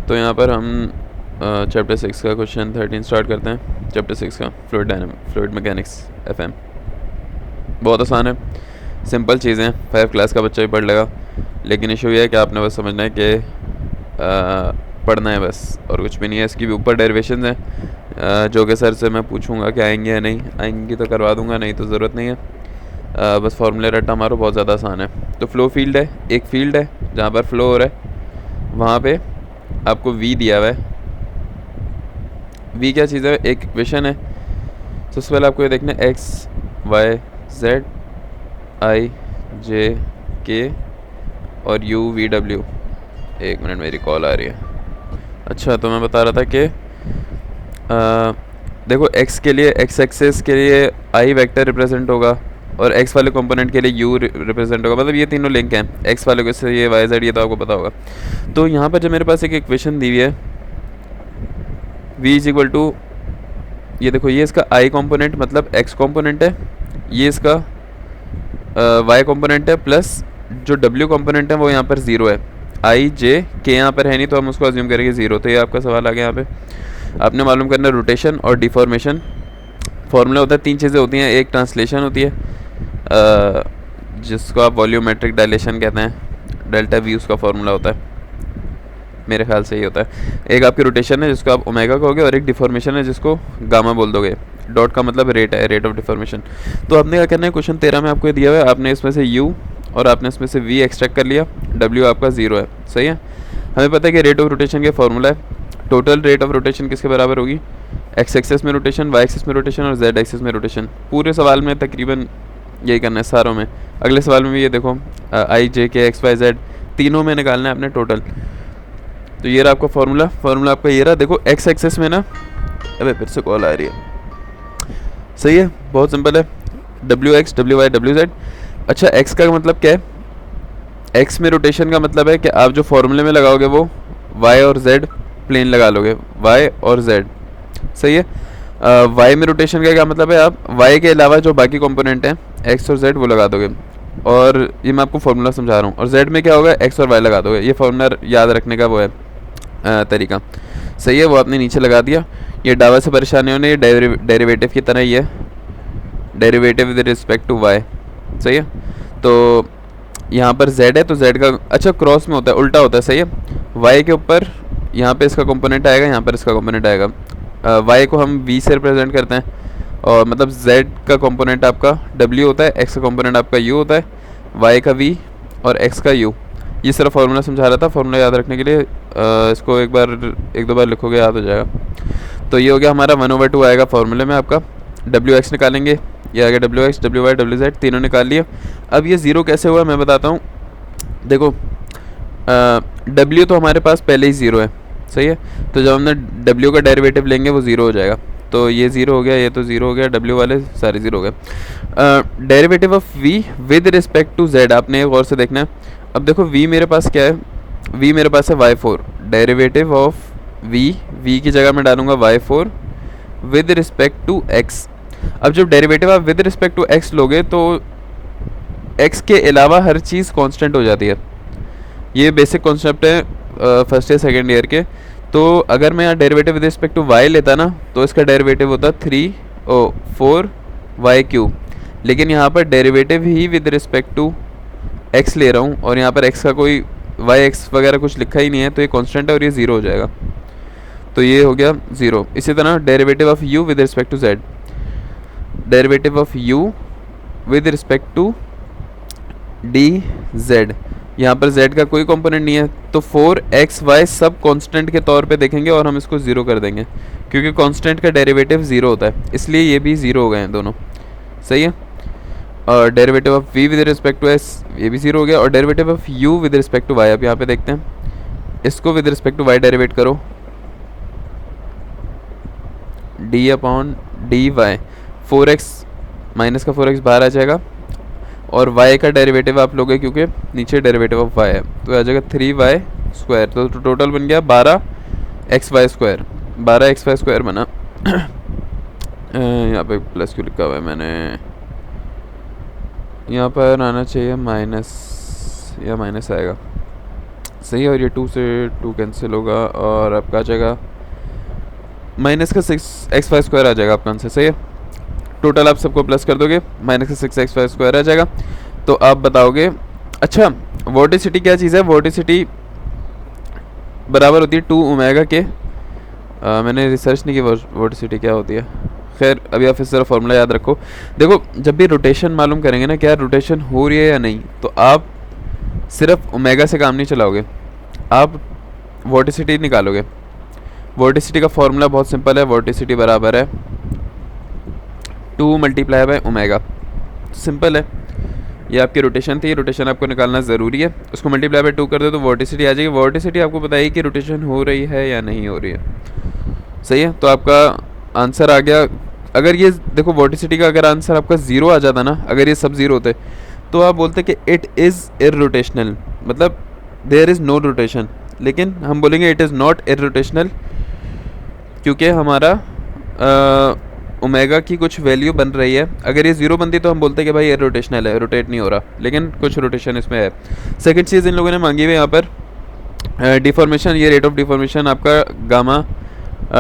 तो यहाँ पर हम चैप्टर 6 का क्वेश्चन 13 स्टार्ट करते हैं। चैप्टर 6 का फ्लूइड मैकेनिक्स FM। बहुत आसान है, सिंपल चीज़ें हैं, 5 क्लास का बच्चा भी पढ़ लेगा। लेकिन इशू ये है कि आपने बस समझना है कि पढ़ना है बस, और कुछ भी नहीं है। इसकी भी ऊपर डेरिवेशंस हैं जो कि सर से मैं पूछूंगा कि आएंगे या नहीं आएंगी, तो करवा दूंगा, नहीं तो ज़रूरत नहीं है। बस फार्मूला रट्टा मारो, बहुत ज़्यादा आसान है। तो फ्लो फील्ड है, एक फील्ड है जहाँ पर फ्लो हो रहा है, वहाँ पे आपको V दिया हुआ है। V क्या चीज़ है? एक इक्वेशन है। सबसे पहले आपको ये देखना है X Y Z I J K और U V W। एक मिनट, मेरी कॉल आ रही है। अच्छा, तो मैं बता रहा था कि देखो X के लिए, X एक्सेस के लिए I वेक्टर रिप्रेजेंट होगा और X वाले कंपोनेंट के लिए U रिप्रेजेंट होगा। मतलब ये तीनों लिंक हैं, X वाले के से ये Y Z, ये तो आपको पता होगा। तो यहाँ पर जब मेरे पास एक इक्वेशन दी हुई है V इज इक्वल टू, ये देखो, ये इसका I कंपोनेंट मतलब X कंपोनेंट है, ये इसका Y कंपोनेंट है, प्लस जो W कंपोनेंट है वो यहाँ पर 0 है। I J K यहाँ पर है नहीं, तो हम उसको अज्यूम करेंगे 0। तो ये आपका सवाल आ गया। यहाँ पे आपने मालूम करना रोटेशन और डिफॉर्मेशन। फॉर्मूला होता है, 3 चीज़ें होती हैं। एक ट्रांसलेशन होती है जिसको आप वॉल्यूमेट्रिक डायलेशन कहते हैं, डेल्टा V उसका फॉर्मूला होता है, मेरे ख्याल से ये होता है। एक आपकी रोटेशन है जिसको आप ओमेगा कहोगे, और एक डिफॉर्मेशन है जिसको गामा बोल दोगे। डॉट का मतलब रेट है, रेट ऑफ डिफॉर्मेशन। तो आपने क्या करना है, क्वेश्चन 13 में आपको दिया हुआ है, आपने इसमें से U और आपने इसमें से V एक्सट्रैक्ट कर लिया, W आपका 0 है। सही है। हमें पता है कि रेट ऑफ रोटेशन का फॉर्मूला है, टोटल रेट ऑफ रोटेशन किसके बराबर होगी? X एक्सेस में रोटेशन, Y एक्सेस में रोटेशन और Z एक्सेस में रोटेशन। पूरे सवाल में तकरीबन यही करना है, सारों में। अगले सवाल में भी ये देखो, I J K X Y Z तीनों में निकालना है अपने टोटल। तो ये रहा आपका फार्मूला आपका ये रहा। देखो X एक्सेस में ना, अबे फिर से कॉल आ रही है। सही है, बहुत सिंपल है, WX WY WZ। अच्छा, X का मतलब क्या है? X में रोटेशन का मतलब है कि आप जो फॉर्मूले में लगाओगे वो Y और Z प्लेन लगा लोगे, Y और Z। सही है। Y में रोटेशन का क्या मतलब है? आप Y के अलावा जो बाकी कंपोनेंट हैं X और Z वो लगा दोगे, और ये मैं आपको फार्मूला समझा रहा हूँ। और Z में क्या होगा? X और Y लगा दोगे। ये फार्मूला याद रखने का वो है तरीका। सही है, वो आपने नीचे लगा दिया। ये डावा से परेशानी होने, ये डेरिवेटिव की तरह ही है, derivative with respect to Y। सही है। तो यहाँ पर Z है, तो Z का, अच्छा क्रॉस में होता है, उल्टा होता है। सही है। Y के ऊपर यहाँ पे इसका कंपोनेंट आएगा, यहाँ पर इसका कंपोनेंट आएगा। Y को हम V से रिप्रेजेंट करते हैं, और मतलब Z का कंपोनेंट आपका W होता है, X का कंपोनेंट आपका U होता है, Y का V और X का U। ये सिर्फ फार्मूला समझा रहा था, फार्मूला याद रखने के लिए इसको एक दो बार लिखोगे, याद हो जाएगा। तो ये हो गया हमारा 1/2 आएगा फार्मूले में आपका। WX निकालेंगे, ये आ गया WX WY WZ, तीनों निकाल लिए। अब ये 0 कैसे हुआ मैं बताता हूँ। देखो W तो हमारे पास पहले ही 0 है। सही है। तो जब हमने W का डेरिवेटिव लेंगे वो 0 हो जाएगा। तो ये 0 हो गया, ये तो 0 हो गया, W वाले सारे 0 हो गए। Derivative of V with respect to Z आपने गौर से देखना है। अब देखो V मेरे पास क्या है? V मेरे पास है y4। डेरिवेटिव ऑफ V की जगह मैं डालूंगा y4 with respect to x। अब जब डेरिवेटिव आप विद रिस्पेक्ट टू x लोगे तो x के अलावा हर चीज़ कांस्टेंट हो जाती है। ये बेसिक कॉन्सेप्ट है फर्स्ट या सेकेंड ईयर के। तो अगर मैं यहाँ derivative with respect to y लेता ना, तो इसका डेरिवेटिव होता 4y3। लेकिन यहाँ पर डेरिवेटिव ही विद रिस्पेक्ट टू x ले रहा हूँ, और यहाँ पर x का कोई yx वगैरह कुछ लिखा ही नहीं है, तो ये कांस्टेंट है और ये 0 हो जाएगा। तो ये हो गया 0। इसी तरह derivative of u with respect to z, derivative of u with respect to dz। यहाँ पर z का कोई कंपोनेंट नहीं है, तो 4xy सब कांस्टेंट के तौर पे देखेंगे और हम इसको 0 कर देंगे, क्योंकि कांस्टेंट का डेरिवेटिव 0 होता है, इसलिए ये भी 0 हो गए हैं दोनों। सही है। और derivative of v with respect to s, ये भी 0 हो गया। और derivative of u with respect to y, आप यहाँ पे देखते हैं, इसको with respect to y derivate करो, d/dy। 4x माइनस का 4x बाहर आ जाएगा, और y का डेरिवेटिव आप लोगे क्योंकि नीचे डेरिवेटिव ऑफ y है, तो आ जाएगा 3y²। तो टोटल बन गया 12xy²। 12xy² बना। यहाँ पे प्लस क्यों लिखा हुआ है मैंने? यहाँ पर आना चाहिए माइनस, या माइनस आएगा। सही है। और ये 2 से 2 कैंसिल होगा और आपका आ जाएगा माइनस का 6x² स्क्वायर आ जाएगा आपका आंसर। सही है। टोटल आप सबको प्लस कर दोगे, माइनस का 6x² स्क्वायर आ जाएगा। तो आप बताओगे अच्छा वोर्टिसिटी क्या चीज़ है। वोर्टिसिटी बराबर होती है 2 ओमेगा के। मैंने रिसर्च नहीं की वोर्टिसिटी क्या होती है। खैर अभी आप इस तरह फॉर्मूला याद रखो। देखो जब भी रोटेशन मालूम करेंगे ना क्या रोटेशन हो रही है या नहीं, तो आप सिर्फ ओमेगा से काम नहीं चलाओगे, आप वोर्टिसिटी निकालोगे। वोर्टिसिटी का फॉर्मूला बहुत सिंपल है। वोर्टिसिटी बराबर है 2 मल्टीप्लाई बाय ओमेगा। सिंपल है। ये आपकी रोटेशन थी, रोटेशन आपको निकालना ज़रूरी है। उसको मल्टीप्लाई बाय 2 कर दो तो वोर्टिसिटी आ जाएगी। वोर्टिसिटी आपको बताइए कि रोटेशन हो रही है या नहीं हो रही है। सही है। तो आपका आंसर आ गया। अगर ये देखो वोर्टिसिटी का अगर आंसर आपका 0 आ जाता ना, अगर ये सब 0 होते तो आप बोलते कि इट इज़ इररोटेशनल, मतलब देयर इज़ नो रोटेशन। लेकिन हम बोलेंगे इट इज़ नॉट इररोटेशनल क्योंकि हमारा ओमेगा की कुछ वैल्यू बन रही है। अगर ये 0 बनती तो हम बोलते कि भाई ये रोटेशनल है, रोटेट नहीं हो रहा, लेकिन कुछ रोटेशन इसमें है। सेकंड चीज़ इन लोगों ने मांगी हुई यहाँ पर डिफॉर्मेशन। ये रेट ऑफ डिफॉर्मेशन आपका गामा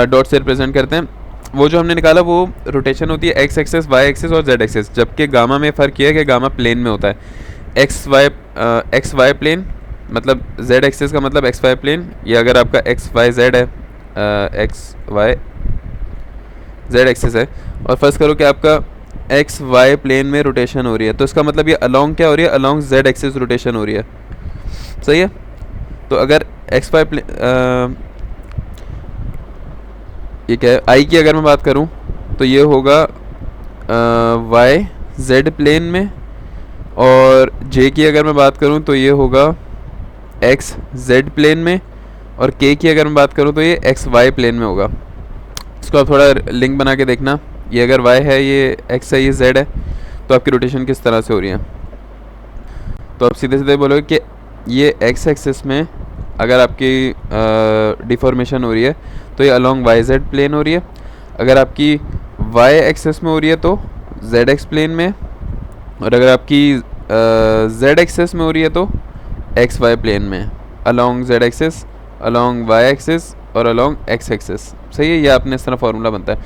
डॉट से रिप्रेजेंट करते हैं। वो जो हमने निकाला वो रोटेशन होती है एक्स एक्सेस, वाई एक्सेस और जेड एक्सेस। जबकि गामा में फ़र्क ये है कि गामा प्लेन में होता है। एक्स वाई प्लेन मतलब जेड एक्सेस का मतलब एक्स वाई प्लेन। ये अगर आपका एक्स वाई जेड है, एक्स वाई जेड एक्सेस है, और फर्स्ट करो कि आपका एक्स वाई प्लेन में रोटेशन हो रही है, तो इसका मतलब ये अलोंग क्या हो रही है, अलोंग जेड एक्सेस रोटेशन हो रही है। सही है। तो अगर एक्स वाई प्लेन ये क्या है, आई की अगर मैं बात करूं तो ये होगा वाई जेड प्लेन में, और जे की अगर मैं बात करूं तो ये होगा एक्स जेड प्लेन में, और के की अगर मैं बात करूं तो ये एक्स वाई प्लेन में होगा। इसको आप थोड़ा लिंक बना के देखना। ये अगर वाई है, ये एक्स है, ये जेड है, तो आपकी रोटेशन किस तरह से हो रही है। तो आप सीधे सीधे बोलोगे कि ये एक्स एक्सिस में अगर आपकी डिफॉर्मेशन हो रही है तो ये अलोंग वाई जेड प्लेन हो रही है। अगर आपकी वाई एक्सिस में हो रही है तो जेड एक्स प्लेन में, और अगर आपकी जेड एक्सिस में हो रही है तो एक्स वाई प्लेन में, along Z axis, along Y axis और अलोंग एक्स एक्सिस। सही है। ये आपने इस तरह फार्मूला बनता है।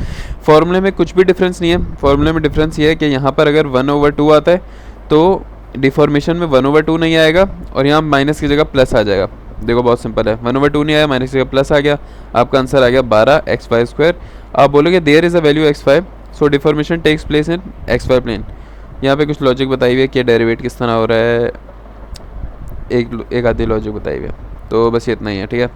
फार्मूले में कुछ भी डिफरेंस नहीं है। फार्मूले में डिफरेंस ये है कि यहाँ पर अगर 1/2 आता है तो डिफॉर्मेशन में 1/2 नहीं आएगा, और यहाँ माइनस की जगह प्लस आ जाएगा। देखो बहुत सिंपल है, 1/2 नहीं आया, माइनस की जगह प्लस आ गया, आपका आंसर आ गया 12xy²। आप बोलोगे there is a value x5, so deformation takes place in xy plane. यहाँ पे कुछ लॉजिक बताई हुई है कि डेरिवेट किस तरह हो रहा है, एक आधी लॉजिक बताई हुई है। तो बस ये इतना ही है। ठीक है।